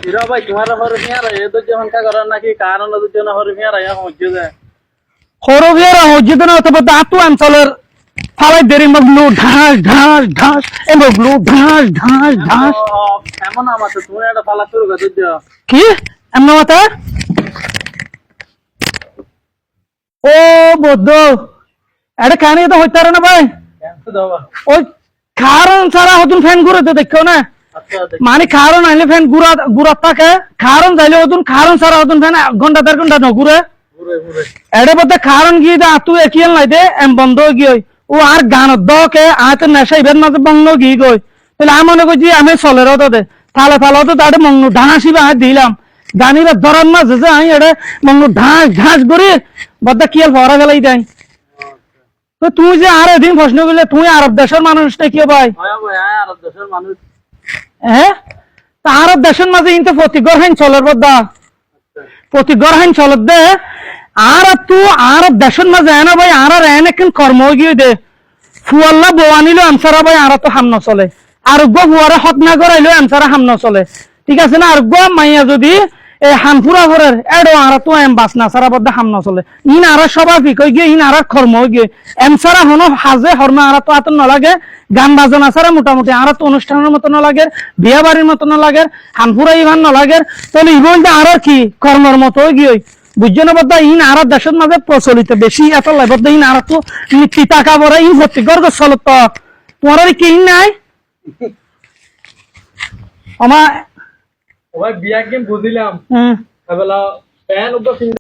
ইরা ভাই তোমার হরে মিয়ারা এ তো যখন কা করার নাকি কারণ তো জন হরে মিয়ারা ইয়া মসজিদে হরবিয়ার মসজিদে না তবে দাতু অঞ্চলের ফালাই দেরি মগলু ঢাস ঢাস ঢাস এ মগলু ঢাস ঢাস ঢাস এমন আমার তো তুমি একটা ফালা শুরু করে দিও কি এমন মাথা ও বদ্ধ এটা কানে তো হইতারে না ভাই কেন দাও ওই কারণ ছাড়া হতুন ফ্যান ঘুরে তো দেখো না আচ্ছা মানে কারণ আইলে ফ্যান ঘুরা থাকে কারণ যাইলে হতুন কারণ ছাড়া হতুন ফ্যান ঘন্টা দেড় ঘন্টা নঘুরে ঘুরে ঘুরে এডে বলতে কারণ গিয়ে দা তুই একিয়াল নাই দে এম বন্ধ গিয়ে ও আর গান দকে আয়তের নেশা ইবের মাঝে বঙ্গ গিয়ে গই তাহলে আমি মনে করছি আমি চলের হতো দে থালে থালে হতো তাদের মঙ্গু ঢাঁসিবা হাত দিলাম গানিবার ধরার মাঝে যে আমি এডে মঙ্গু ঢাঁস ঢাঁস করি বদ্দা কিয়াল ভরা গেলাই দেয় তো তুই যে আর এদিন প্রশ্ন করলে তুই আরব দেশের মানুষ নাকি ভাই হয় ভাই আর দেশের মানুষ হ্যাঁ তা আরব দেশের মাঝে কিন্তু প্রতিগর হাইন চলের বদ্দা প্রতিগর হাইন চলত দে আর তু আরব দেশের মাঝে এনে ভাই আর এনে কেন কর্ম গিয়ে দে ফুয়াল্লা বোয়ানিল আমসারা ভাই আর তো হামনা চলে আরোগ্য ফুয়ারে হত না করাইলো আমসারা হামনা চলে ঠিক আছে না আরোগ্য মাইয়া যদি এই হানফুরা ভরের এডো আর তো এম বাসনা সারা বদ্ধ হামনা চলে ইন আর সবা ফিকই গিয়ে ইন আর কর্ম গিয়ে এমসারা হনো হাজে হরমা আর তো আত নলাগে গান বাজনা সারা মোটামুটি আর তো অনুষ্ঠানের মতো নলাগে বিয়া বাড়ির মতো নলাগে হানফুরা ইভান নলাগে তাহলে ইবন আর কি কর্মর মতো গিয়ে বুঝছো না বদ্ধ ইন আর দেশের মাঝে প্রচলিত বেশি এত বদ্ধ ইন আর তো তিতা কাবরে ইন ভর্তি গর্গ চলত তোমার কি নাই আমার ভাই বিয়া গেম বুঝিলাম হুম এবেলা ফ্যান উপর